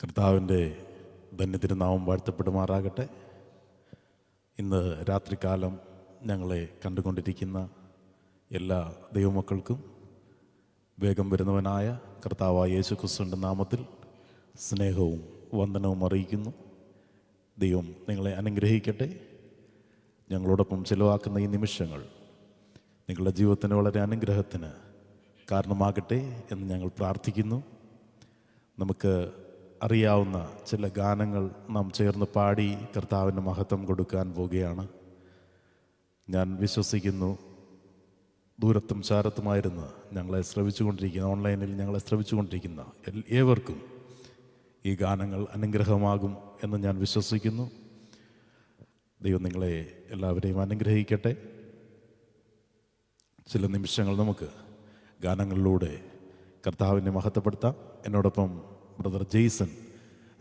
കർത്താവിൻ്റെ ധന്യതിരുനാമം വാഴ്ത്തപ്പെടുമാറാകട്ടെ. ഇന്ന് രാത്രികാലം ഞങ്ങളെ കണ്ടുകൊണ്ടിരിക്കുന്ന എല്ലാ ദൈവമക്കൾക്കും വേഗം വരുന്നവനായ കർത്താവായ യേശുക്രിസ്തുവിൻ്റെ നാമത്തിൽ സ്നേഹവും വന്ദനവും അറിയിക്കുന്നു. ദൈവം നിങ്ങളെ അനുഗ്രഹിക്കട്ടെ. ഞങ്ങളോടൊപ്പം ചിലവാക്കുന്ന ഈ നിമിഷങ്ങൾ നിങ്ങളുടെ ജീവിതത്തിന് വളരെ അനുഗ്രഹത്തിന് കാരണമാകട്ടെ എന്ന് ഞങ്ങൾ പ്രാർത്ഥിക്കുന്നു. നമുക്ക് അറിയാവുന്ന ചില ഗാനങ്ങൾ നാം ചേർന്ന് പാടി കർത്താവിന് മഹത്വം കൊടുക്കാൻ പോവുകയാണ്. ഞാൻ വിശ്വസിക്കുന്നു ദൂരത്തും ചാരത്തുമായിരുന്ന് ഞങ്ങളെ ശ്രവിച്ചുകൊണ്ടിരിക്കുന്ന, ഓൺലൈനിൽ ഞങ്ങളെ ശ്രവിച്ചുകൊണ്ടിരിക്കുന്ന ഏവർക്കും ഈ ഗാനങ്ങൾ അനുഗ്രഹമാകും എന്ന് ഞാൻ വിശ്വസിക്കുന്നു. ദൈവം നിങ്ങളെ എല്ലാവരെയും അനുഗ്രഹിക്കട്ടെ. ചില നിമിഷങ്ങൾ നമുക്ക് ഗാനങ്ങളിലൂടെ കർത്താവിനെ മഹത്വപ്പെടുത്താം. എന്നോടൊപ്പം ബ്രദർ ജെയ്സൺ,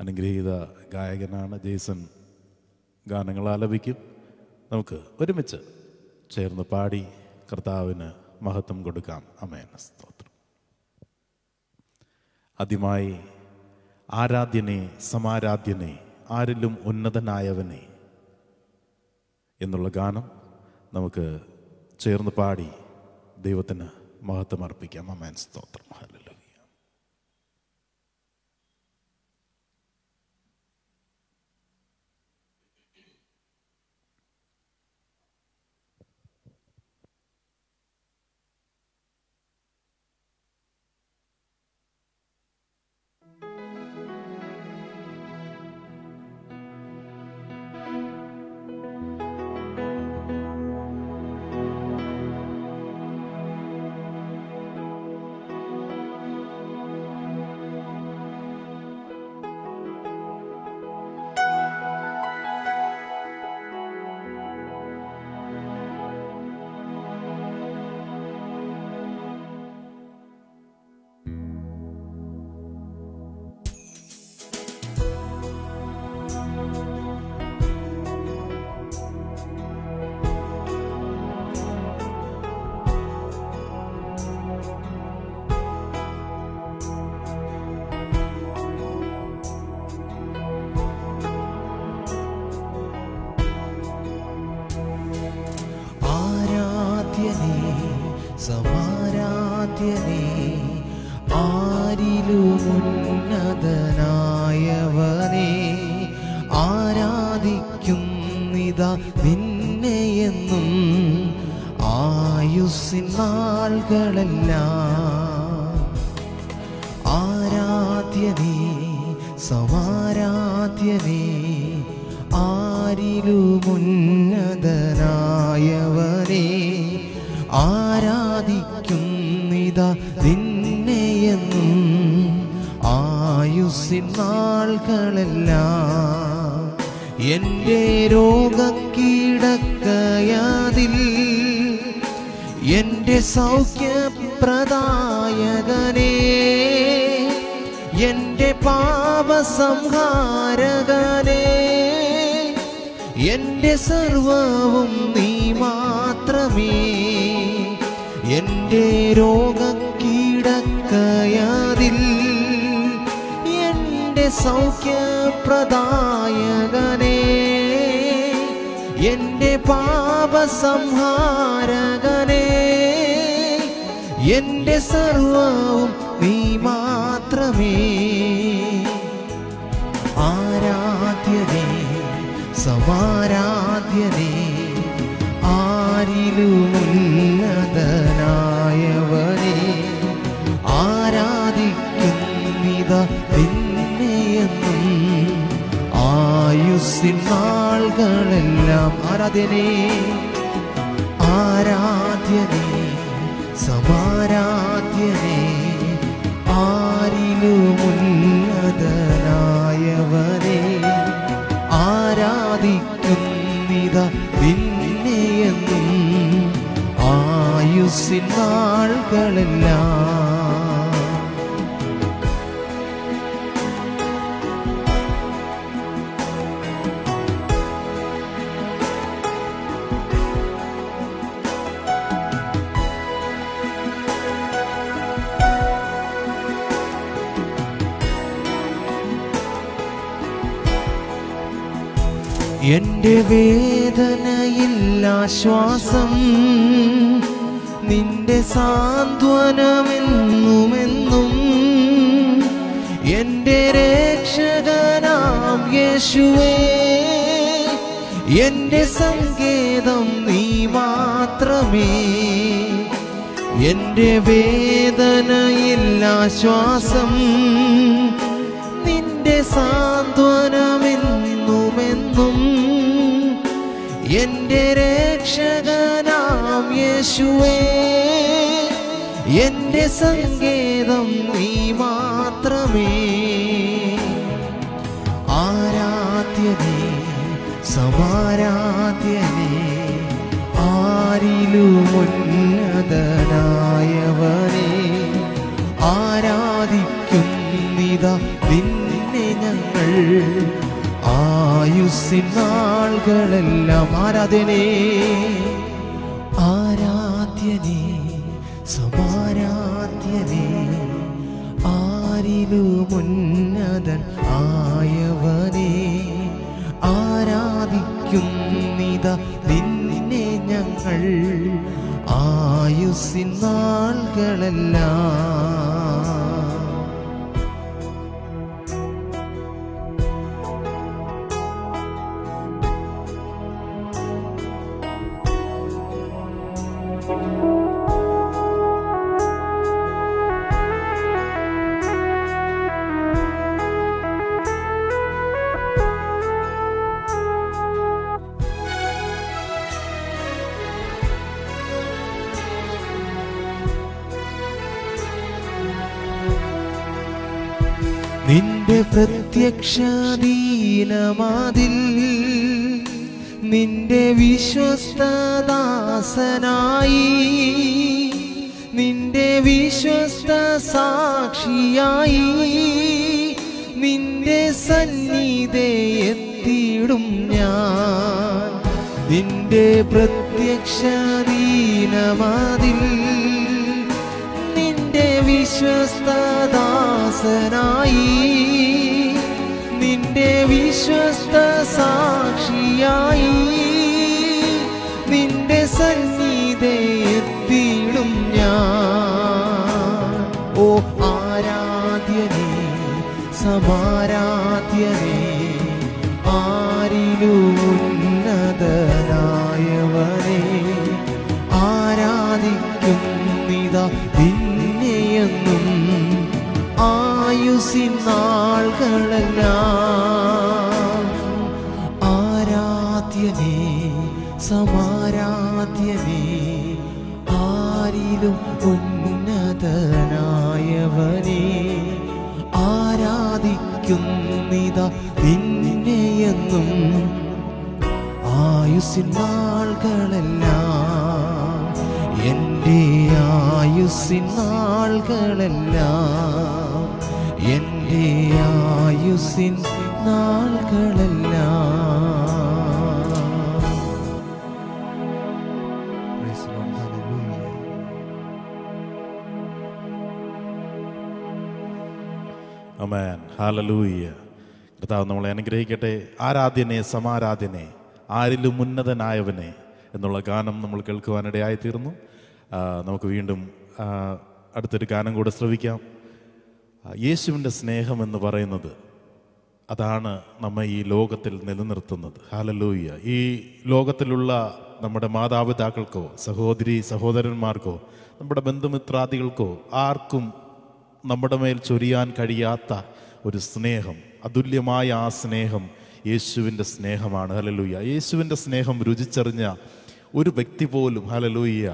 അനുഗ്രഹീത ഗായകനാണ്. ജെയ്സൺ ഗാനങ്ങൾ ആലപിക്കും. നമുക്ക് ഒരുമിച്ച് ചേർന്ന് പാടി കർത്താവിന് മഹത്വം കൊടുക്കാം. ആമേൻ. സ്തോത്രം. ആദ്യമായി ആരാധ്യനെ സമാരാധ്യനെ ആരിലും ഉന്നതനായവനെ എന്നുള്ള ഗാനം നമുക്ക് ചേർന്ന് പാടി ദൈവത്തിന് മഹത്വം അർപ്പിക്കാം. ആമേൻ. സ്തോത്രം. ഹല്ലേലൂയ. സമാരാധ്യനേ ആരിലുമുന്നതനായവനേ, ആരാധിക്കുന്നിതാ നിന്നെയെന്നും ആയുസ്സിൻ നാളുകളെല്ലാം. ആരാധ്യനേ സമാരാധ്യനേ ആരിലുമുന്നതനായവനേ, ആരാധിക്കുന്നിതാ നിന്നെയെന്നും ആയുസ്സിൻ നാളുകളെല്ലാം. എൻ്റെ രോഗക്കിടക്കയാതിൽ എൻ്റെ സൗഖ്യപ്രദായകനേ, എൻ്റെ പാപസംഹാരകനേ, എൻ്റെ സർവവും നീ മാത്രമേ. എൻ്റെ രോഗക്കിടക്കയാതിൽ എൻ്റെ സൗഖ്യപ്രദായകനേ, എൻ്റെ പാപസംഹാരകനേ, എൻ്റെ സർവവും നീ മാത്രമേ. ആരാധ്യനേ സമാരാധ്യനേ ആരിലുമുന്നതനായവനേ, ആരാധിക്കുന്നിതാ നിന്നെയെന്നും ആയുസ്സിൻ നാളുകളെല്ലാം. ആരാധ്യനേ ആരാധ്യനേ സമാരാധ്യനേ ആരിലുമുന്നതനായവനേ, ആരാധിക്കുന്നിതാ നിന്നെയെന്നും ആയുസ്സിൻ നാളുകളെല്ലാം. എൻ്റെ വേദനയില്ലാശ്വാസം നിന്റെ സാന്ത്വനമെന്നുമെന്നും. എൻ്റെ രക്ഷകനാം യേശുവേ, എൻ്റെ സങ്കേതം നീ മാത്രമേ. എൻ്റെ വേദനയില്ലാശ്വാസം നിന്റെ സാന്ത്വനമെന്നുമെന്നും. എൻ്റെ രക്ഷകനാം യേശുവേ, എൻ്റെ സങ്കേതം നീ മാത്രമേ. ആരാധ്യനേ സമാരാധ്യനേ, ആരിലുമുന്നതനായവനേ, ആരാധിക്കുന്നിതാ നിന്നെ ഞങ്ങൾ ആയുസ്സിൻ നാളുകളെല്ലാം. ആരാധനേ ആരാധ്യനേ സമാരാധ്യനേ, ആരിലുമുന്നതൻ ആയവനേ, ആരാധിക്കുന്നിതാ നിന്നെ ഞങ്ങൾ ആയുസ്സിൻ നാളുകളെല്ലാം. നിന്റെ പ്രത്യക്ഷദീനമതിൽ നിന്റെ വിശ്വസ്തദാസനായി, നിന്റെ വിശ്വസ്ത സാക്ഷിയായി, നിന്റെ സന്നിധി എത്തിയിടും ഞാൻ. നിന്റെ പ്രത്യക്ഷദീനമതിൽ നിന്റെ വിശ്വസ്തദാസനായി, നിന്റെ വിശ്വസ്ത സാക്ഷിയായി, നിന്റെ സന്നിധി എത്തിയിടും ഞാൻ. ഓ ആരാധ്യനേ സമാരാധ്യനേ, ആരിലുമുന്നതനായവനേ, ആരാധിക്കുന്നിതാ നിന്നെയെന്നും ആയുസ്സിൻ നാളുകളെല്ലാം. ആരാധ്യനേ സമാരാധ്യനേ, ആരിലും ഉന്നതനായവനേ, ആരാധിക്കുന്നിതാ നിന്നെയെന്നും ആയുസ്സിൻ നാളുകളെല്ലാം. എൻ്റെ ആയുസ്സിൻ നാളുകളെല്ലാം, എൻ്റെ ആയുസ്സിൻ നാളുകളെല്ലാം. ആമേൻ, ഹല്ലേലൂയ. കർത്താവ് നമ്മളെ അനുഗ്രഹിക്കട്ടെ. ആരാധ്യനെ സമാരാധ്യനെ, ആരിലും ഉന്നതനായവനെ എന്നുള്ള ഗാനം നമ്മൾ കേൾക്കുവാനിടയായിത്തീർന്നു. നമുക്ക് വീണ്ടും അടുത്തൊരു ഗാനം കൂടെ ശ്രവിക്കാം. യേശുവിൻ്റെ സ്നേഹം എന്ന് പറയുന്നത് അതാണ് നമ്മെ ഈ ലോകത്തിൽ നിലനിർത്തുന്നത്. ഹല്ലേലൂയ. ഈ ലോകത്തിലുള്ള നമ്മുടെ മാതാപിതാക്കൾക്കോ സഹോദരി സഹോദരന്മാർക്കോ നമ്മുടെ ബന്ധുമിത്രാദികൾക്കോ ആർക്കും നമ്മുടെ മേൽ ചൊരിയാൻ കഴിയാത്ത ഒരു സ്നേഹം, അതുല്യമായ ആ സ്നേഹം യേശുവിൻ്റെ സ്നേഹമാണ്. ഹല്ലേലൂയ. യേശുവിൻ്റെ സ്നേഹം രുചിച്ചറിഞ്ഞ ഒരു വ്യക്തി പോലും ഹല്ലേലൂയ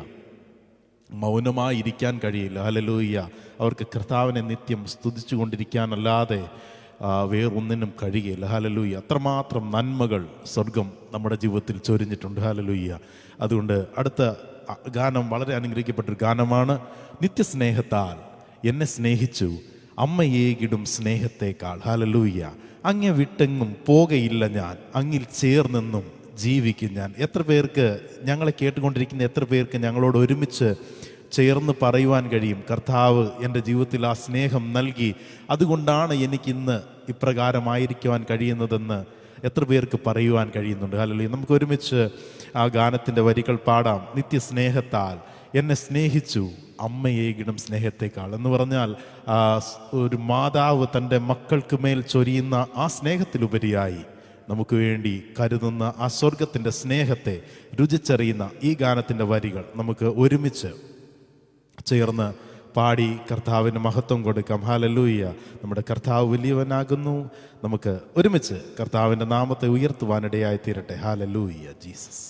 മൗനമായി ഇരിക്കാൻ കഴിയില്ല. ഹല്ലേലൂയ. അവർക്ക് കർത്താവിനെ നിത്യം സ്തുതിച്ചു കൊണ്ടിരിക്കാനല്ലാതെ വേറൊന്നിനും കഴിയുകയില്ല. ഹല്ലേലൂയ. അത്രമാത്രം നന്മകൾ സ്വർഗം നമ്മുടെ ജീവിതത്തിൽ ചൊരിഞ്ഞിട്ടുണ്ട്. ഹല്ലേലൂയ. അതുകൊണ്ട് അടുത്ത ഗാനം വളരെ അനുഗ്രഹിക്കപ്പെട്ടൊരു ഗാനമാണ്. നിത്യസ്നേഹത്താൽ എന്നെ സ്നേഹിച്ചു അമ്മയേകിടും സ്നേഹത്തേക്കാൾ. ഹല്ലേലൂയ. അങ്ങേ വിട്ടെങ്ങും പോകയില്ല ഞാൻ, അങ്ങിൽ ചേർന്നെന്നും ജീവിക്കും ഞാൻ. എത്ര പേർക്ക്, ഞങ്ങളെ കേട്ടുകൊണ്ടിരിക്കുന്ന എത്ര പേർക്ക് ഞങ്ങളോട് ഒരുമിച്ച് ചേർന്ന് പറയുവാൻ കഴിയും, കർത്താവ് എൻ്റെ ജീവിതത്തിൽ ആ സ്നേഹം നൽകി, അതുകൊണ്ടാണ് എനിക്കിന്ന് ഇപ്രകാരമായിരിക്കുവാൻ കഴിയുന്നതെന്ന് എത്ര പേർക്ക് പറയുവാൻ കഴിയുന്നുണ്ട്? ഹല്ലേലൂയ. നമുക്ക് ഒരുമിച്ച് ആ ഗാനത്തിൻ്റെ വരികൾ പാടാം. നിത്യസ്നേഹത്താൽ എന്നെ സ്നേഹിച്ചു അമ്മയേകിടും സ്നേഹത്തെക്കാൾ എന്ന് പറഞ്ഞാൽ ഒരു മാതാവ് തൻ്റെ മക്കൾക്ക് മേൽ ചൊരിയുന്ന ആ സ്നേഹത്തിലുപരിയായി നമുക്ക് വേണ്ടി കരുതുന്ന ആ സ്വർഗത്തിൻ്റെ സ്നേഹത്തെ രുചിച്ചറിയുന്ന ഈ ഗാനത്തിൻ്റെ വരികൾ നമുക്ക് ഒരുമിച്ച് ചേർന്ന് പാടി കർത്താവിന് മഹത്വം കൊടുക്കാം. ഹല്ലേലൂയ. നമ്മുടെ കർത്താവ് വലിയവനാകുന്നു. നമുക്ക് ഒരുമിച്ച് കർത്താവിൻ്റെ നാമത്തെ ഉയർത്തുവാനിടയായി തീരട്ടെ. Hallelujah Jesus.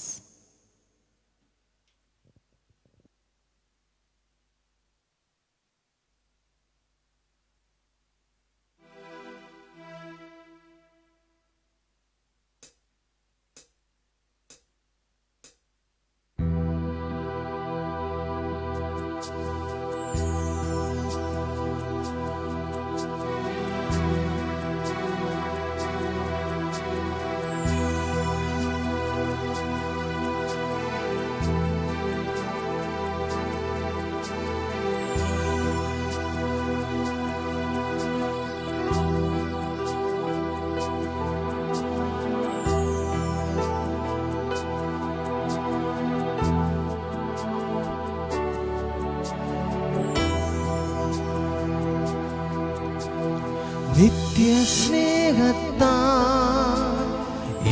നിത്യസ്നേഹത്താൽ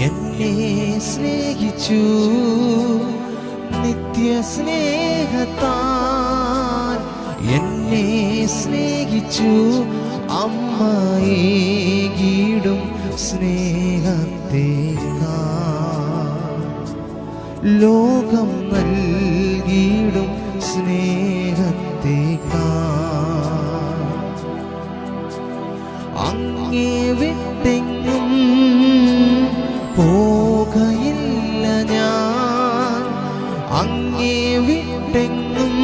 എന്നെ സ്നേഹിച്ചു, നിത്യസ്നേഹത്താൽ എന്നെ സ്നേഹിച്ചു, അമ്മയേകിടും സ്നേഹത്തേക്കാൾ ലോകം നൽകിയിടും സ്നേഹത്തേക്കാൾ അങ്ങേ വിട്ടെങ്ങും പോകയില്ല ഞാൻ, അങ്ങേ വിട്ടെങ്ങും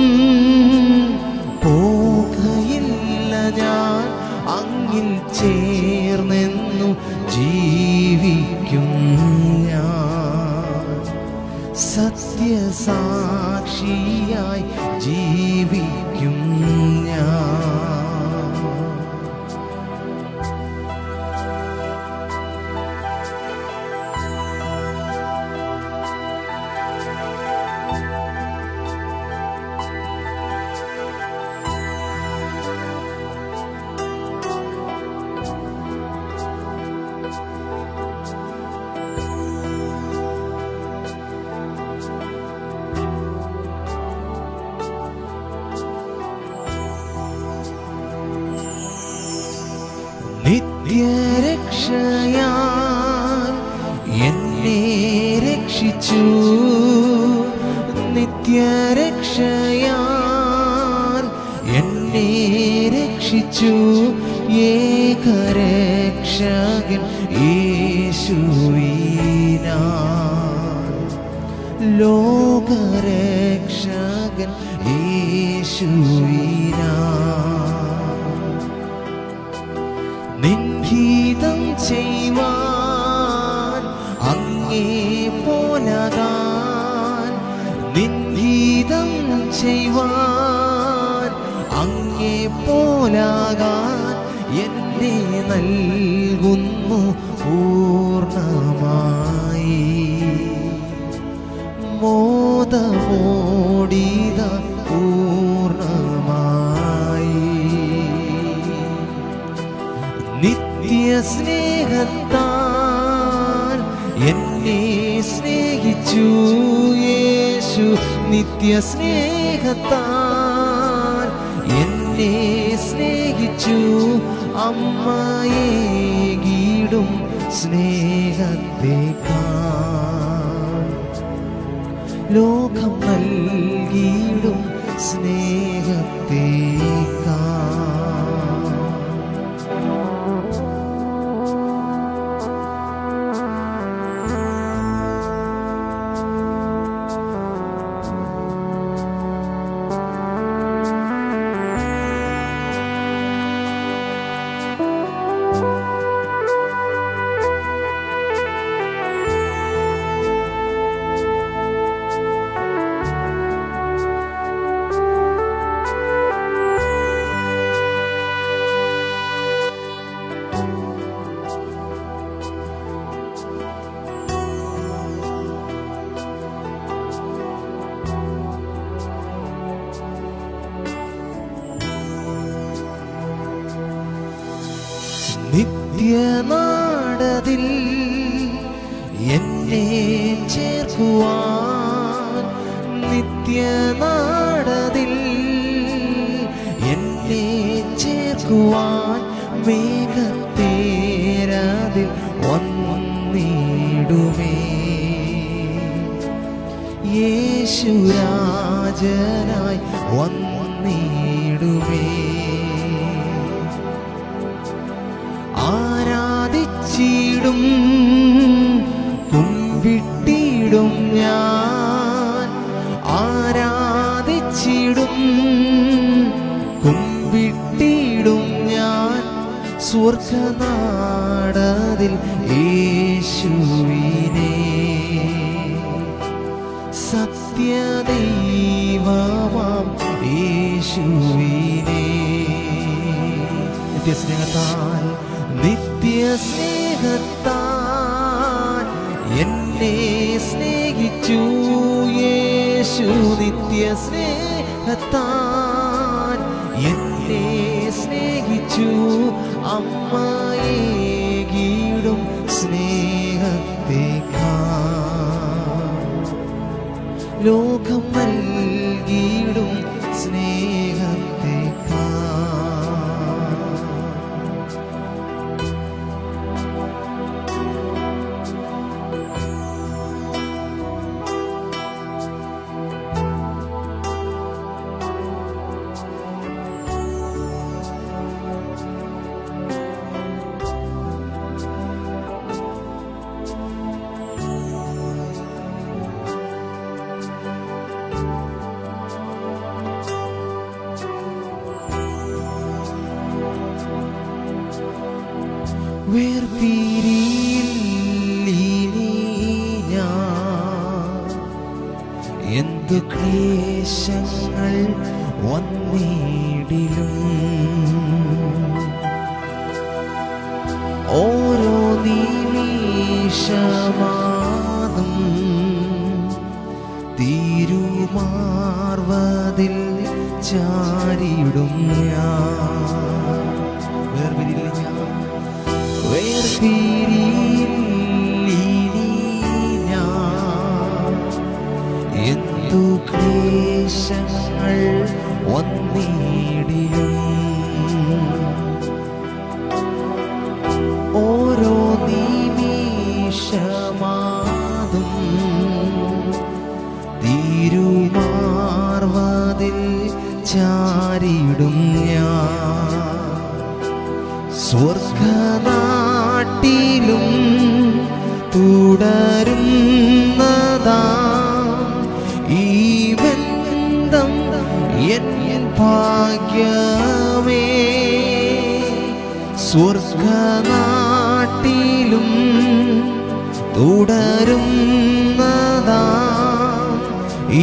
പോകയില്ല ഞാൻ, അങ്ങിൽ ചേർന്നെന്നു ജീവിക്കും ഞാൻ, സത്യസാക്ഷിയായി ജീവിക്കും ഞാൻ. നിത്യരക്ഷയാൽ എന്നെ രക്ഷിച്ചു, നിത്യരക്ഷയാൽ എന്നെ രക്ഷിച്ചു, ഏകരക്ഷകൻ യേശുവിനാൽ, ലോകരക്ഷകൻ യേശുവിനാൽ. നിൻഹിതം ചെയ്യുവാൻ അങ്ങേ പോലകാൻ, നിൻഹിതം ചെയ്യുവാൻ അങ്ങേ പോലകാൻ എന്നെ നൽകുന്നു പൂർണ്ണമായി. മോദമോടിത പൂർണ്ണമായി. നിത്യസ്നേഹത്താൽ എന്നെ സ്നേഹിച്ചു യേശു, നിത്യസ്നേഹത്താൽ എന്നെ സ്നേഹിച്ചു, അമ്മയേകിടും സ്നേഹത്തേക്കാൾ ലോകം നൽകിയിടും സ്നേഹത്തേക്കാൾ. നിത്യനാടതിൽ എന്നെ ചേർക്കുവാൻ, നിത്യനാടതിൽ എന്നെ ചേർക്കുവാൻ മേഘത്തേരതിൽ വന്നിടുമേ. യേശുരാജനായി വന്നിടുമേ. ആരാധിച്ചിടും കുമ്പിട്ടിടും ഞാൻ, ആരാധിച്ചിടും കുമ്പിട്ടിടും ഞാൻ സ്വർഗനാടതിൽ യേശുവിനെ. സത്യദൈവമാം യേശുവിനെ. നിത്യസ്നേഹത്താൽ നിത്യസ്നേഹത്താൽ എന്നെ സ്നേഹിച്ചു യേശു. നിത്യസ്നേഹത്താൽ എന്നെ സ്നേഹിച്ചു. അമ്മയേകിടും സ്നേഹത്തേക്കാൾ ലോകം നൽകിയിടും സ്നേഹത്തേക്കാൾ. വേർപിരിയിലിനി ഞാൻ, എന്തു ക്ലേശങ്ങൾ വന്നിടിലും ഓരോ നിമിഷമാതും തിരുമാർവതിൽ ചാരിയിടും ഞാൻ. വേർപിരിയിലിനി ഞാൻ, എന്തു ക്ലേശങ്ങൾ വന്നിടിലും ഓരോ നിമിഷമാതും തിരുമാർവതിൽ ചാരിയിടും ഞാൻ. സ്വർഗനാട്ടിലും തുടരുന്നതാ ഈ ബന്ധം എൻ ഭാഗ്യമേ. സ്വർഗനാട്ടിലും തുടരുന്നതാ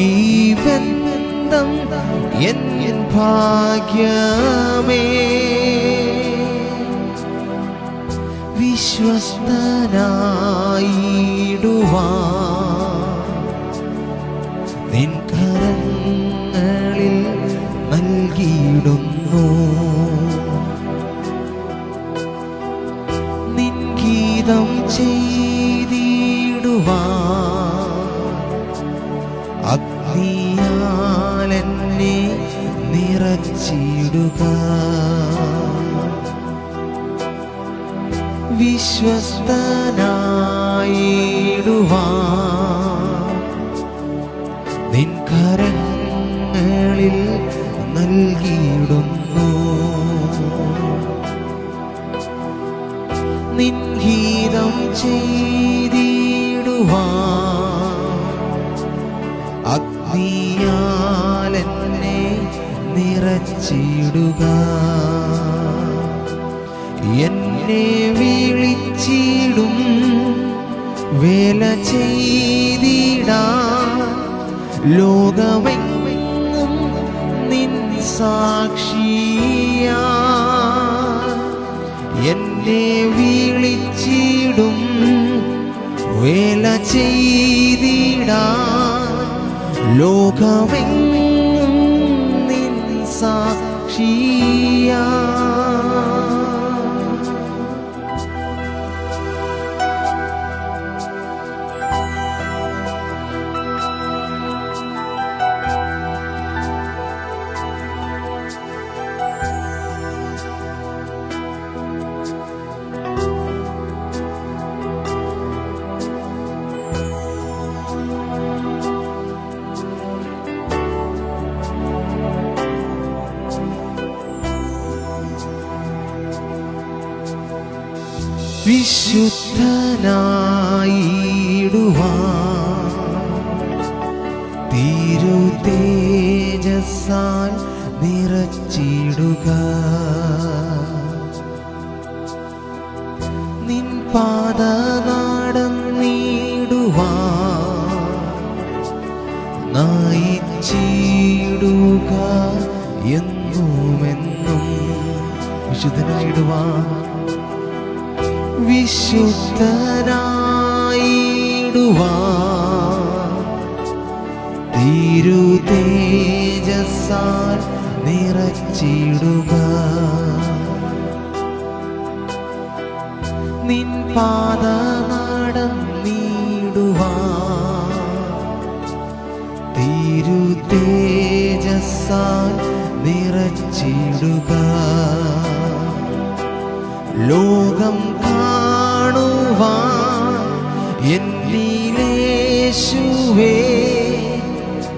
ഈ ബന്ധം എൻ ഭാഗ്യമേ. വിശ്വസ്തനായിടുവാൻ നിൻ കരങ്ങളിൽ നൽകിയിടുന്നു. നിൻ ഗീതം ചെയ്തിടുവാൻ അഗ്നിയാൽ എന്നെ നിറച്ചിടുക. വിശ്വസ്തനായിടുവാൻ നിൻ കരങ്ങളിൽ നൽകിയിടുന്നു. നിൻ ഗീതം ചെയ്തിടുവാൻ അഗ്നിയാൽ എന്നെ നിറച്ചിടുക. എന്നെ വിളിച്ചിടും വേല ചെയ്തിടാൻ ലോകമെങ്ങും നിൻ സാക്ഷിയാ. എന്നെ വിളിച്ചിടും വേല ചെയ്തിടാൻ ലോകമെങ്ങും നിൻ സാക്ഷിയാ. വിശുദ്ധനായിടുവാൻ തിരുതേജസ്സാൽ നിറച്ചിടുക. നിൻ പാത നടന്നിടുവാൻ നയിച്ചിടുക. എന്നുമെന്നും വിശുദ്ധനായിടുവാൻ വിശുദ്ധനായിടുവാൻ തിരുതേജസ്സാൽ നിറച്ചിടുക. നിൻ പാത നടന്നിടുവാൻ തിരുതേജസ്സാൽ നിറച്ചിടുക. ലോകം കാണുവാൻ എന്നിലേശുവേ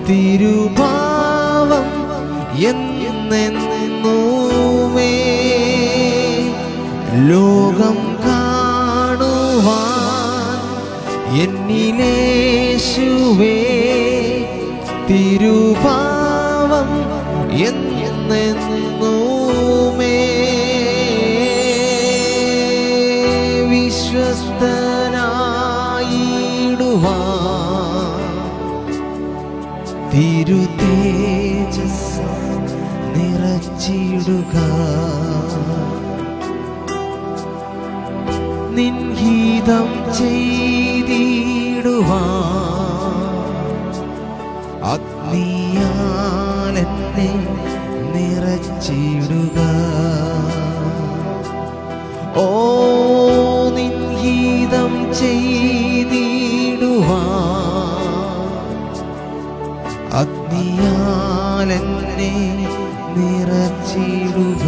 തിരുഭാവം എന്നെന്നുമേ. ലോകം കാണുവാൻ എന്നിലേശുവേ തിരുഭാവം എന്നെന്നുമേ. വിശ്വസ്തനായിടുവാൻ തിരുതേജസ്സ് നിറച്ചിടുക. നിൻ ഹിതം ചെയ്തിടുവാൻ അഗ്നിയാൽ എന്നെ നിറച്ചിടുക. ഓ നിൻ ഹിതം ചെയ്തിടുവാൻ അഗ്നിയാൽ എന്നെ നിറച്ചിടുക.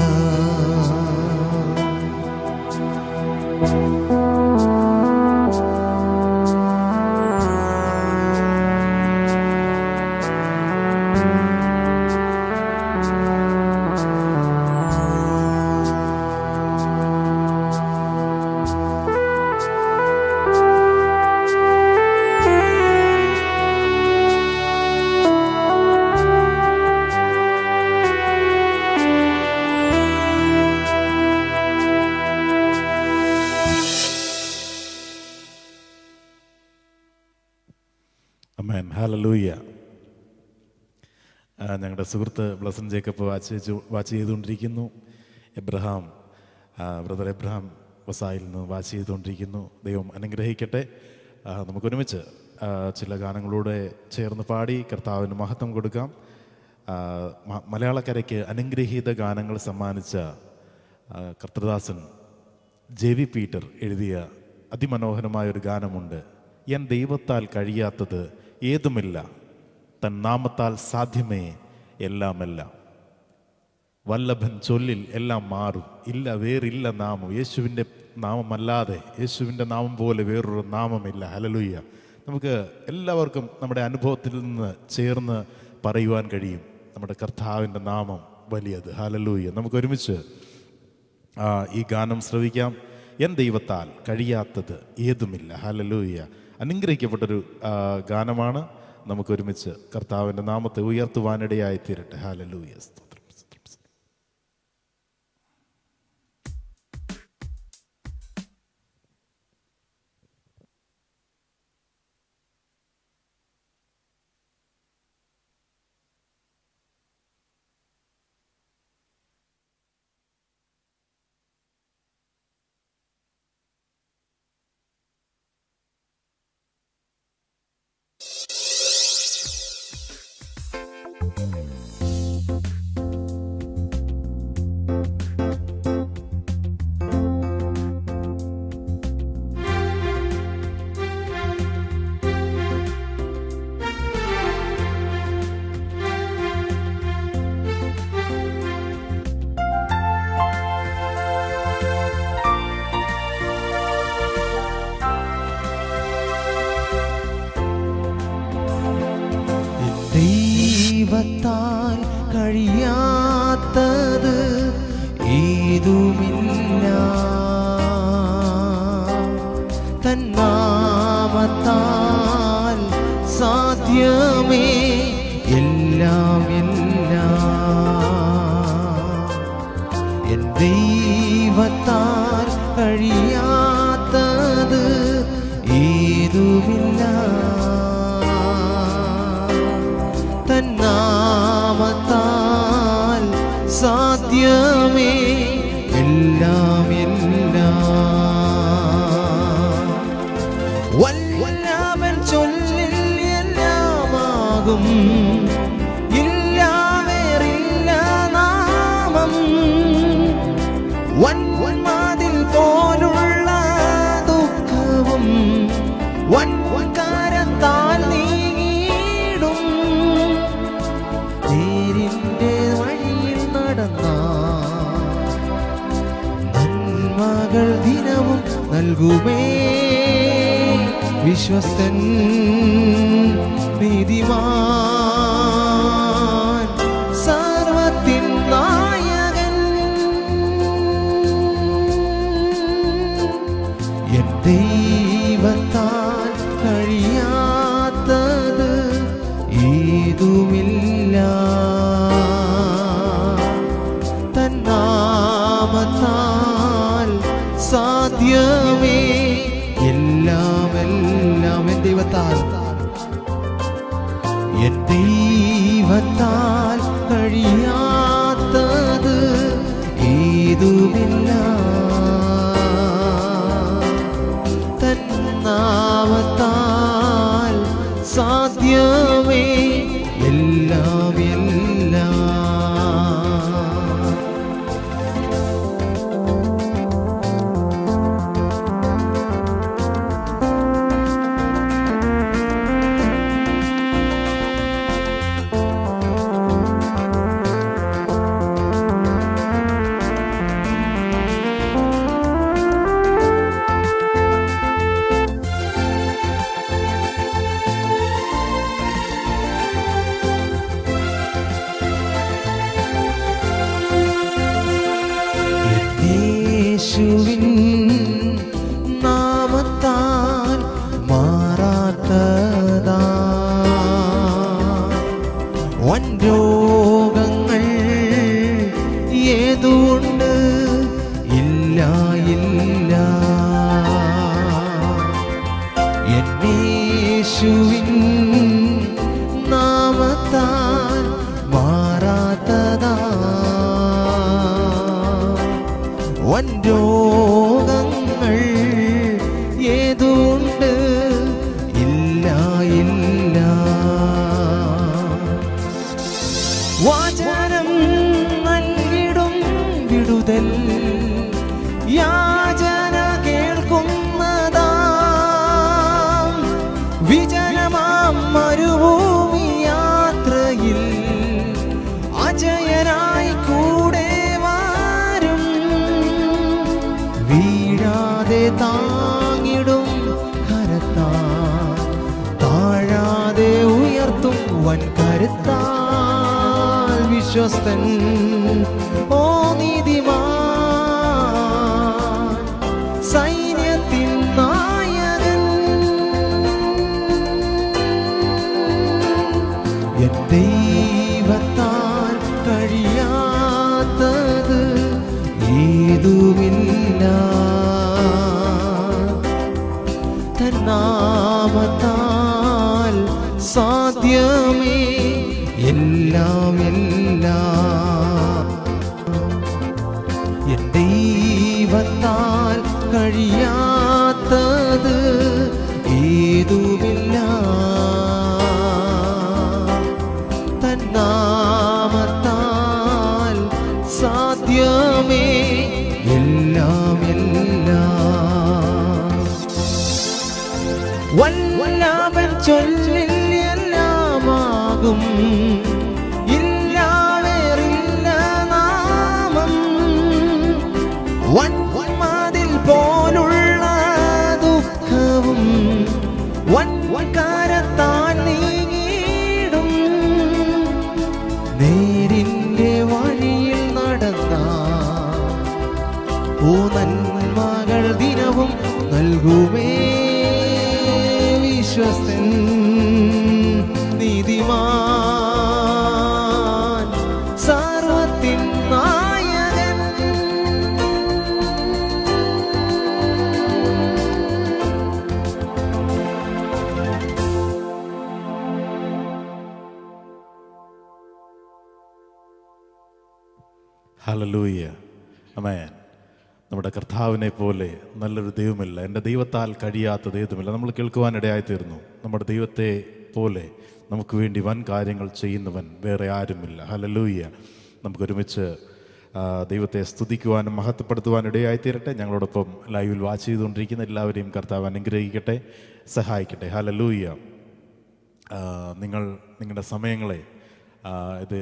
ആമേൻ. ഹല്ലേലൂയ. ഞങ്ങളുടെ സുഹൃത്ത് ബ്ലസൻ ജേക്കബ് വാച്ച് ചെയ്തുകൊണ്ടിരിക്കുന്നു. ബ്രദർ എബ്രഹാം വസായിൽ നിന്ന് വാച്ച് ചെയ്തുകൊണ്ടിരിക്കുന്നു. ദൈവം അനുഗ്രഹിക്കട്ടെ. നമുക്കൊരുമിച്ച് ചില ഗാനങ്ങളൂടെ ചേർന്ന് പാടി കർത്താവിന് മഹത്വം കൊടുക്കാം. മലയാളക്കരയ്ക്ക് അനുഗ്രഹീത ഗാനങ്ങൾ സമ്മാനിച്ച കർത്തൃദാസൻ JV പീറ്റർ എഴുതിയ അതിമനോഹരമായൊരു ഗാനമുണ്ട്. എൻ ദൈവത്താൽ കഴിയാത്തത് ഏതുമില്ല, തൻ നാമത്താൽ സാധ്യമേ എല്ലാമെല്ലാം. വല്ലഭൻ ചൊല്ലിൽ എല്ലാം മാറും, ഇല്ല വേറില്ല നാമം. യേശുവിൻ്റെ നാമമല്ലാതെ, യേശുവിൻ്റെ നാമം പോലെ വേറൊരു നാമമില്ല. ഹല്ലേലൂയ. നമുക്ക് എല്ലാവർക്കും നമ്മുടെ അനുഭവത്തിൽ നിന്ന് ചേർന്ന് പറയുവാൻ കഴിയും, നമ്മുടെ കർത്താവിൻ്റെ നാമം വലിയത്. ഹല്ലേലൂയ. നമുക്ക് ഒരുമിച്ച് ഈ ഗാനം ശ്രവിക്കാം. എൻ ദൈവത്താൽ കഴിയാത്തത് ഏതുമില്ല. ഹല്ലേലൂയ. അനുഗ്രഹിക്കപ്പെട്ടൊരു ഗാനമാണ്. നമുക്കൊരുമിച്ച് കർത്താവിൻ്റെ നാമത്തെ ഉയർത്തുവാനിടയായി തീരട്ടെ. ഹല്ലേലൂയ. ദൈവത്താൽ കഴിയാത്തത് ഏതുമില്ല, സാധ്യമേ എല്ലാം വല്ലവൻ ചൊല്ലിൽ എല്ലാമാകും. ഇല്ല വേറില്ല നാമം. വൻമതിൽ പോലുള്ള ദുഃഖവും വൻകാരത്താൽ നീങ്ങിടും. നേരിന്റെ വഴിയിൽ നടന്ന നന്മകൾ ദിനവും നൽകുമേ. വിശ്വസ്തൻ നീതിമാൻ സർവത്തിൻ നായകൻ. എൻ ദൈവത്താൽ കഴിയാത്തത് ഏതുമില്ല. തന്നാമത്താൽ സാധ്യമേ എല്ലാം എൻ ദൈവത്താൽ കഴിയാത്തത് ഏതുമില്ല. തന്നാമത്താൽ സാധ്യമേ എല്ലാം യേശുവിൻ നാമത്താൽ മാറാത്തതാ വൻരോഗങ്ങൾ ഏതുണ്ട്. ഇല്ല യേശുവിൻ നാമത്താൽ മാറാത്തതാ വൻരോഗങ്ങൾ ഏതുണ്ട്. ഇല്ല വചനം നൽകിടും വിടുതൽ. യാചന കേൾക്കുന്നതാ വിജനമാം മരുഭൂമി യാത്രയിൽ അജയനായി കൂടെ വരും. വീഴാതെ താങ്ങിടും കരത്താൽ താഴാതെ ഉയർത്തും വൻകരുത്താൽ. വിശ്വസ്തൻ ഓ നീതിമാൻ സൈന്യത്തിൻ നായകൻ. എൻ ദൈവത്താൽ കഴിയാത്തത് ഏതുമില്ല. തന്നാമത്താൽ സാധ്യമേ എല്ലാം എൻ ദൈവത്താൽ കഴിയാത്തത് ഏതുമില്ല. തന്നാമത്താൽ സാധ്യമേ എല്ലാം വല്ലവൻ ചൊല്ലിൽ എല്ലാമാകും. ഇല്ല വേറില്ല നാമം. വൻമതിൽ പോലുള്ള ദുഃഖവും വൻകാരത്താൽ നീങ്ങിടും. നേരിന്റെ വഴിയിൽ നടന്ന നന്മകൾ ദിനവും നൽകുമേ. വിശ്വസ്തൻ ഹല്ലേലൂയ. ആമേൻ. നമ്മുടെ കർത്താവിനെ പോലെ നല്ലൊരു ദൈവമില്ല. എൻ്റെ ദൈവത്താൽ കഴിയാത്തത് ഏതുമില്ല. നമ്മൾ കേൾക്കുവാനിടയായി തീർന്നു. നമ്മുടെ ദൈവത്തെ പോലെ നമുക്ക് വേണ്ടി വൻ കാര്യങ്ങൾ ചെയ്യുന്നവൻ വേറെ ആരുമില്ല. ഹല്ലേലൂയ. നമുക്കൊരുമിച്ച് ദൈവത്തെ സ്തുതിക്കുവാനും മഹത്വപ്പെടുത്തുവാനും ഇടയായി തീരട്ടെ. ഞങ്ങളോടൊപ്പം ലൈവിൽ വാച്ച് ചെയ്തുകൊണ്ടിരിക്കുന്ന എല്ലാവരെയും കർത്താവ് അനുഗ്രഹിക്കട്ടെ, സഹായിക്കട്ടെ. ഹല്ലേലൂയ. നിങ്ങളുടെ സമയങ്ങളെ ഇത്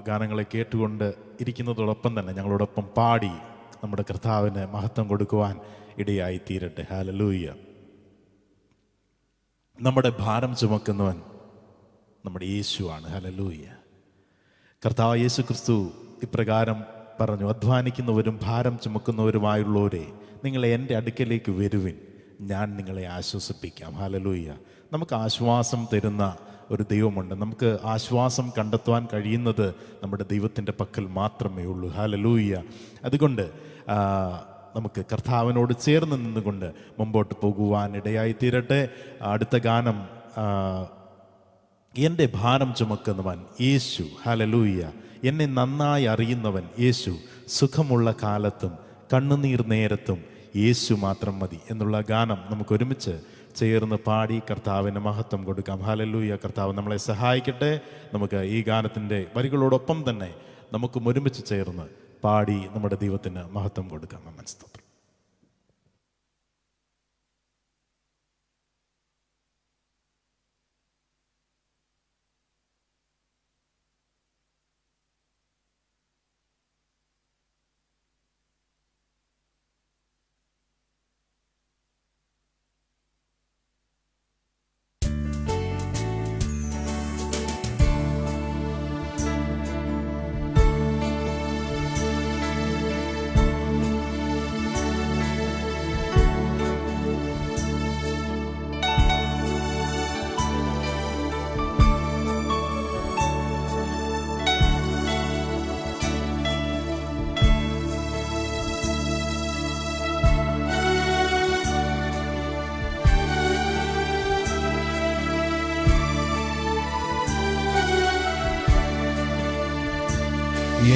ഗാനങ്ങളെ കേട്ടുകൊണ്ട് ഇരിക്കുന്നതോടൊപ്പം തന്നെ ഞങ്ങളോടൊപ്പം പാടി നമ്മുടെ കർത്താവിന് മഹത്വം കൊടുക്കുവാൻ ഇടയായി തീരട്ടെ. ഹല്ലേലൂയ. നമ്മുടെ ഭാരം ചുമക്കുന്നവൻ നമ്മുടെ യേശുവാണ്. ഹല്ലേലൂയ. കർത്താവ് യേശു ക്രിസ്തു ഇപ്രകാരം പറഞ്ഞു, അധ്വാനിക്കുന്നവരും ഭാരം ചുമക്കുന്നവരുമായുള്ളവരെ നിങ്ങളെ എൻ്റെ അടുക്കലേക്ക് വരുവിൻ, ഞാൻ നിങ്ങളെ ആശ്വസിപ്പിക്കാം. ഹല്ലേലൂയ. നമുക്ക് ആശ്വാസം തരുന്ന ഒരു ദൈവമുണ്ട്. നമുക്ക് ആശ്വാസം കണ്ടെത്തുവാൻ കഴിയുന്നത് നമ്മുടെ ദൈവത്തിൻ്റെ പക്കൽ മാത്രമേ ഉള്ളൂ. ഹല്ലേലൂയ. അതുകൊണ്ട് നമുക്ക് കർത്താവിനോട് ചേർന്ന് നിന്നുകൊണ്ട് മുമ്പോട്ട് പോകുവാൻ ഇടയായി തീരട്ടെ. അടുത്ത ഗാനം എൻ്റെ ഭാരം ചുമക്കുന്നവൻ യേശു. ഹല്ലേലൂയ. എന്നെ നന്നായി അറിയുന്നവൻ യേശു. സുഖമുള്ള കാലത്തും കണ്ണുനീർ നേരത്തും യേശു മാത്രം മതി എന്നുള്ള ഗാനം നമുക്ക് ഒരുമിച്ച് ചേർന്ന് പാടി കർത്താവിന് മഹത്വം കൊടുക്കാം. ഹല്ലേലൂയ. കർത്താവ് നമ്മളെ സഹായിക്കട്ടെ. നമുക്ക് ഈ ഗാനത്തിൻ്റെ വരികളോടൊപ്പം തന്നെ നമുക്കും ഒരുമിച്ച് ചേർന്ന് പാടി നമ്മുടെ ദൈവത്തിന് മഹത്വം കൊടുക്കാം. ആമേൻ. സ്തോത്രം.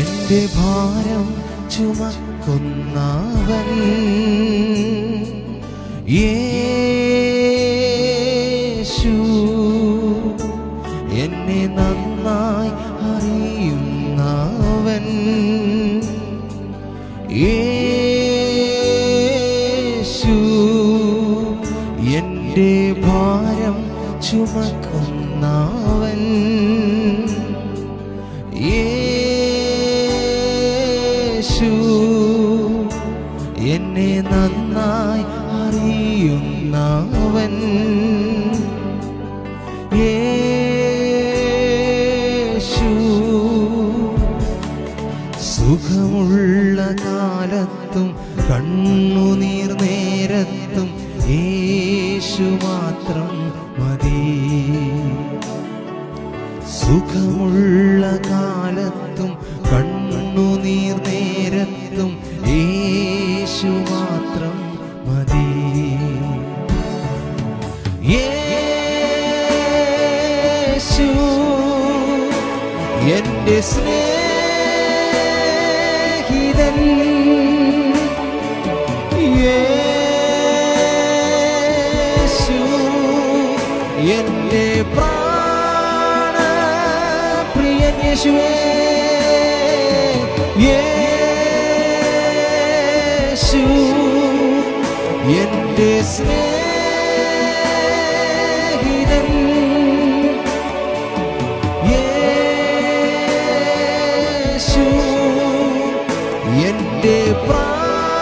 എന്റെ ഭാരം ചുമക്കുന്നവൻ യേശു, എന്നെ നന്നായി അറിയുന്നവൻ യേശു, എന്റെ ഭാരം ചുമക്കുന്നവൻ എന്നെ നന്നായി അറിയുന്നവൻ യേശു. സുഖമുള്ള കാലത്തും കണ്ണുനീർ നേരത്തും യേശു മാത്രം മതി. സുഖമുള്ള കാലത്തും കണ്ണുനീർ നേരത്തും യേശു മാത്രം മതി. യേശു എന്റെ സ്നേഹിതൻ, യേശു എന്റെ പ്രാണപ്രിയൻ, യേശുവേ യേശു എന്റെ സ്നേഹിതൻ, യേശു എന്റെ പ്രാണപ്രിയൻ.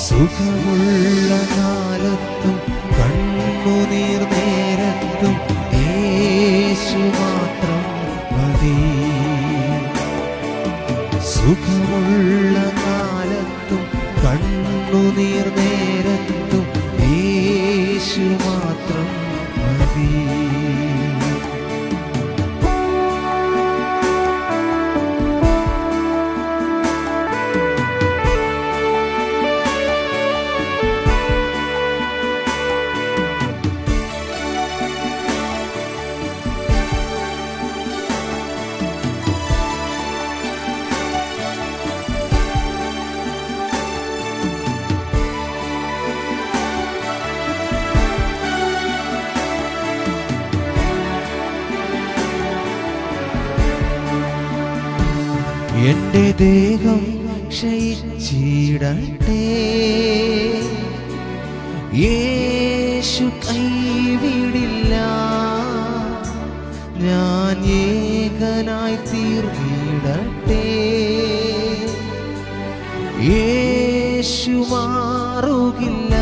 സുഖമുള്ള കാലത്തും കണ്ണുനീർ നേരത്തും യേശു മാത്രം മതി. സുഖമുള്ള കാലത്തും കണ്ണുനീർ നേരത്തും യേശു മാത്രം മതി. എന്റെ ദേഹം ക്ഷയിച്ചിടട്ടെ, യേശു കൈവിടില്ല. ഞാൻ ഏകനായി തീർന്നിടട്ടെ, യേശു മാറുകില്ല.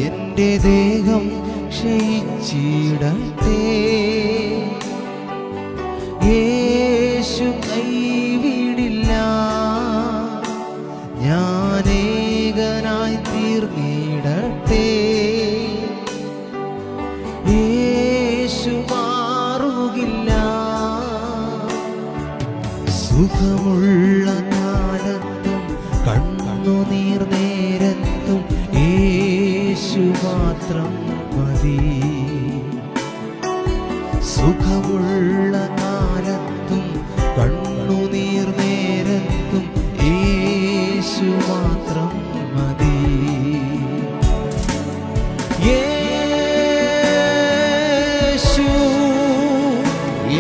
എന്റെ ദേഹം ക്ഷയിച്ചിടട്ടെ, യേശു കൈവിടില്ല. ഞാൻ ഏകനായി തീർന്നിടട്ടെ, യേശു മാറുകില്ല. സുഖമുള്ള കാലത്തും കണ്ണുനീർ നേരത്തും യേശു മാത്രം മതി. സുഖമുള്ള കാലത്തും കണ്ണുനീർ നേരത്തും യേശു മാത്രം മതി. യേശു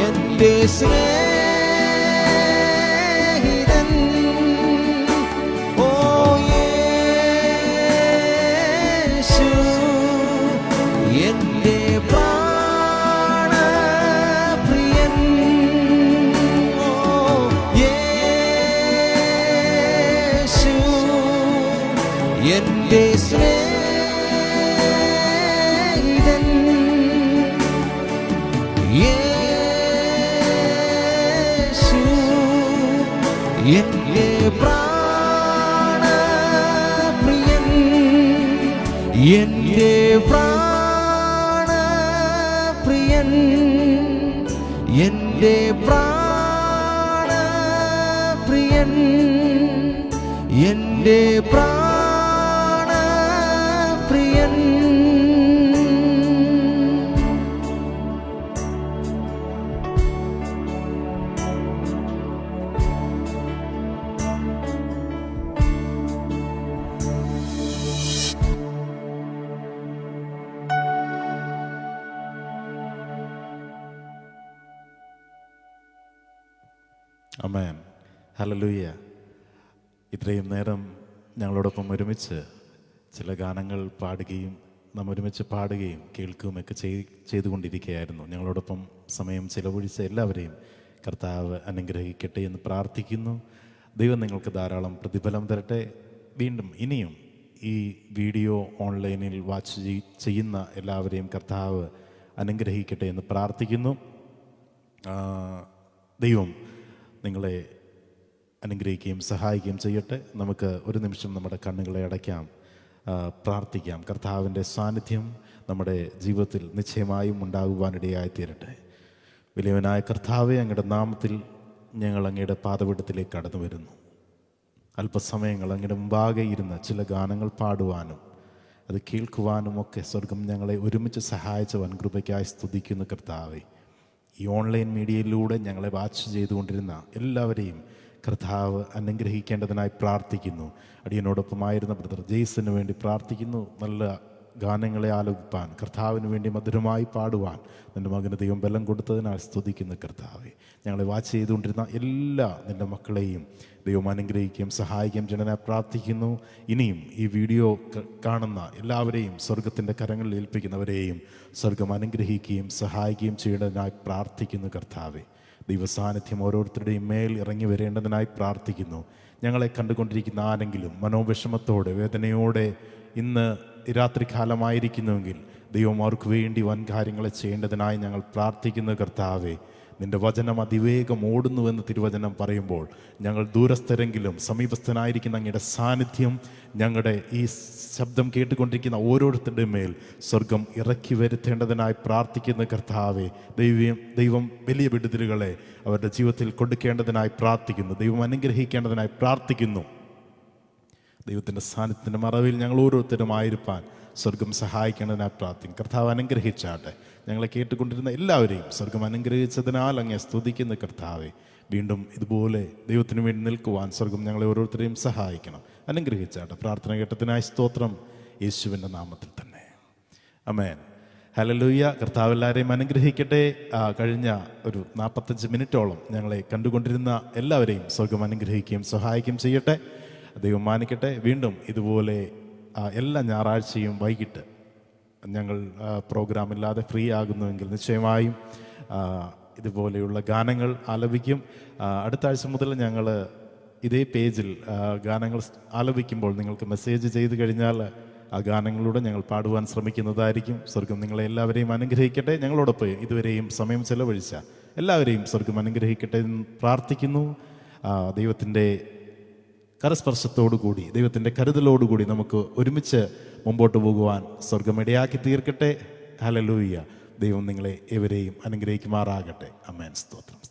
എന്റെ സ്നേഹിതൻ, ഓ യേശു എന്റെ പ്രാണപ്രിയൻ, ഓ യേശു എന്റെ സ്നേഹിതൻ, യേശു എന്റെ പ്രാണപ്രിയൻ, എന്റെ പ്രാണപ്രിയൻ, എന്റെ പ്രാണപ്രിയൻ, എന്റെ പ്രാണപ്രിയൻ. ആമേൻ. ഹല്ലേലൂയ. ഇത്രയും നേരം ഞങ്ങളോടൊപ്പം ഒരുമിച്ച് ചില ഗാനങ്ങൾ പാടുകയും നാം ഒരുമിച്ച് പാടുകയും കേൾക്കുകയുമൊക്കെ ചെയ്തുകൊണ്ടിരിക്കുകയായിരുന്നു. ഞങ്ങളോടൊപ്പം സമയം ചിലവഴിച്ച എല്ലാവരെയും കർത്താവ് അനുഗ്രഹിക്കട്ടെ എന്ന് പ്രാർത്ഥിക്കുന്നു. ദൈവം നിങ്ങൾക്ക് ധാരാളം പ്രതിഫലം തരട്ടെ. വീണ്ടും ഇനിയും ഈ വീഡിയോ ഓൺലൈനിൽ വാച്ച് ചെയ്യുന്ന എല്ലാവരെയും കർത്താവ് അനുഗ്രഹിക്കട്ടെ എന്ന് പ്രാർത്ഥിക്കുന്നു. ദൈവം നിങ്ങളെ അനുഗ്രഹിക്കുകയും സഹായിക്കുകയും ചെയ്യട്ടെ. നമുക്ക് ഒരു നിമിഷം നമ്മുടെ കണ്ണുകളെ അടയ്ക്കാം, പ്രാർത്ഥിക്കാം. കർത്താവിൻ്റെ സാന്നിധ്യം നമ്മുടെ ജീവിതത്തിൽ നിശ്ചയമായും ഉണ്ടാകുവാനിടയായി തീരട്ടെ. വലിയവനായ കർത്താവെ, അങ്ങയുടെ നാമത്തിൽ ഞങ്ങൾ അങ്ങയുടെ പാദപീഠത്തിലേക്ക് കടന്നു വരുന്നു. അല്പസമയങ്ങൾ അങ്ങയുടെ മുമ്പാകെ ഇരുന്ന് ചില ഗാനങ്ങൾ പാടുവാനും അത് കേൾക്കുവാനും ഒക്കെ സ്വർഗം ഞങ്ങളെ ഒരുമിച്ച് സഹായിച്ച വൻകൃപയ്ക്കായി സ്തുതിക്കുന്നു കർത്താവെ. ഈ ഓൺലൈൻ മീഡിയയിലൂടെ ഞങ്ങളെ വാച്ച് ചെയ്തുകൊണ്ടിരുന്ന എല്ലാവരെയും കർത്താവ് അനുഗ്രഹിക്കേണ്ടതിനായി പ്രാർത്ഥിക്കുന്നു. അടിയനോടൊപ്പമായിരുന്ന ബ്രദർ ജെയ്സന് വേണ്ടി പ്രാർത്ഥിക്കുന്നു. നല്ല ഗാനങ്ങളെ ആലപിപ്പാൻ, കർത്താവിന് വേണ്ടി മധുരമായി പാടുവാൻ നിൻ്റെ മകന് ദൈവം ബലം കൊടുത്തതിനാൽ സ്തുതിക്കുന്നു കർത്താവെ. ഞങ്ങളെ വാച്ച് ചെയ്തുകൊണ്ടിരുന്ന എല്ലാ നിൻ്റെ മക്കളെയും ദൈവം അനുഗ്രഹിക്കുകയും സഹായിക്കുകയും ജനനായി പ്രാർത്ഥിക്കുന്നു. ഇനിയും ഈ വീഡിയോ കാണുന്ന എല്ലാവരെയും സ്വർഗത്തിൻ്റെ കരങ്ങളിൽ ഏൽപ്പിക്കുന്നവരെയും സ്വർഗം അനുഗ്രഹിക്കുകയും സഹായിക്കുകയും ചെയ്യേണ്ടതിനായി പ്രാർത്ഥിക്കുന്നു കർത്താവെ. ദൈവസാന്നിധ്യം ഓരോരുത്തരുടെയും മേൽ ഇറങ്ങി വരേണ്ടതിനായി പ്രാർത്ഥിക്കുന്നു. ഞങ്ങളെ കണ്ടുകൊണ്ടിരിക്കുന്ന ആരെങ്കിലും മനോവിഷമത്തോടെ വേദനയോടെ ഇന്ന് രാത്രികാലമായിരിക്കുന്നുവെങ്കിൽ ദൈവം അവർക്ക് വേണ്ടി വൻ കാര്യങ്ങളെ ചെയ്യേണ്ടതിനായി ഞങ്ങൾ പ്രാർത്ഥിക്കുന്നു കർത്താവെ. നിൻ്റെ വചനം അതിവേഗം ഓടുന്നുവെന്ന് തിരുവചനം പറയുമ്പോൾ ഞങ്ങൾ ദൂരസ്ഥരെങ്കിലും സമീപസ്ഥനായിരിക്കുന്ന അങ്ങയുടെ സാന്നിധ്യം ഞങ്ങളുടെ ഈ ശബ്ദം കേട്ടുകൊണ്ടിരിക്കുന്ന ഓരോരുത്തരുടെ മേൽ സ്വർഗം ഇറക്കി വരുത്തേണ്ടതിനായി പ്രാർത്ഥിക്കുന്ന കർത്താവെ. ദൈവം വലിയ വിടുതലുകളെ അവരുടെ ജീവിതത്തിൽ കൊടുക്കേണ്ടതിനായി പ്രാർത്ഥിക്കുന്നു. ദൈവം അനുഗ്രഹിക്കേണ്ടതിനായി പ്രാർത്ഥിക്കുന്നു. ദൈവത്തിൻ്റെ സാന്നിധ്യത്തിൻ്റെ മറവിൽ ഞങ്ങൾ ഓരോരുത്തരുമായിരിക്കാൻ സ്വർഗം സഹായിക്കേണ്ടതിനായി പ്രാർത്ഥിക്കും. കർത്താവ് അനുഗ്രഹിച്ചാട്ടെ. ഞങ്ങളെ കേട്ടുകൊണ്ടിരുന്ന എല്ലാവരെയും സ്വർഗം അനുഗ്രഹിച്ചതിനാൽ അങ്ങേ സ്തുതിക്കുന്ന കർത്താവെ. വീണ്ടും ഇതുപോലെ ദൈവത്തിന് വേണ്ടി നിൽക്കുവാൻ സ്വർഗം ഞങ്ങളെ ഓരോരുത്തരെയും സഹായിക്കണം. അനുഗ്രഹിച്ചാട്ടെ. പ്രാർത്ഥന കേട്ടതിനായി സ്തോത്രം, യേശുവിൻ്റെ നാമത്തിൽ തന്നെ. ആമേൻ. ഹല്ലേലൂയ. കർത്താവ് എല്ലാവരെയും അനുഗ്രഹിക്കട്ടെ. കഴിഞ്ഞ ഒരു 45 മിനിറ്റോളം ഞങ്ങളെ കണ്ടുകൊണ്ടിരുന്ന എല്ലാവരെയും സ്വർഗം അനുഗ്രഹിക്കുകയും സഹായിക്കുകയും ചെയ്യട്ടെ. ദൈവം മാനിക്കട്ടെ. വീണ്ടും ഇതുപോലെ എല്ലാ ഞായറാഴ്ചയും വൈകിട്ട് ഞങ്ങൾ പ്രോഗ്രാമില്ലാതെ ഫ്രീ ആകുന്നുവെങ്കിൽ നിശ്ചയമായും ഇതുപോലെയുള്ള ഗാനങ്ങൾ ആലപിക്കും. അടുത്ത ആഴ്ച മുതൽ ഞങ്ങൾ ഇതേ പേജിൽ ഗാനങ്ങൾ ആലപിക്കുമ്പോൾ നിങ്ങൾക്ക് മെസ്സേജ് ചെയ്ത് കഴിഞ്ഞാൽ ആ ഗാനങ്ങളിലൂടെ ഞങ്ങൾ പാടുവാൻ ശ്രമിക്കുന്നതായിരിക്കും. സ്വർഗം നിങ്ങളെ എല്ലാവരെയും അനുഗ്രഹിക്കട്ടെ. ഞങ്ങളോടൊപ്പം ഇതുവരെയും സമയം ചെലവഴിച്ച എല്ലാവരെയും സ്വർഗം അനുഗ്രഹിക്കട്ടെ എന്ന് പ്രാർത്ഥിക്കുന്നു. ദൈവത്തിൻ്റെ കരസ്പർശത്തോടുകൂടി, ദൈവത്തിൻ്റെ കരുതലോടുകൂടി നമുക്ക് ഒരുമിച്ച് മുമ്പോട്ട് പോകുവാൻ സ്വർഗം ഇടയാക്കി തീർക്കട്ടെ. ഹല്ലേലൂയ. ദൈവം നിങ്ങളെ ഏവരെയും അനുഗ്രഹിക്കുമാറാകട്ടെ. ആമേൻ. സ്തോത്രം.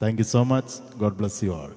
Thank you so much. God bless you all.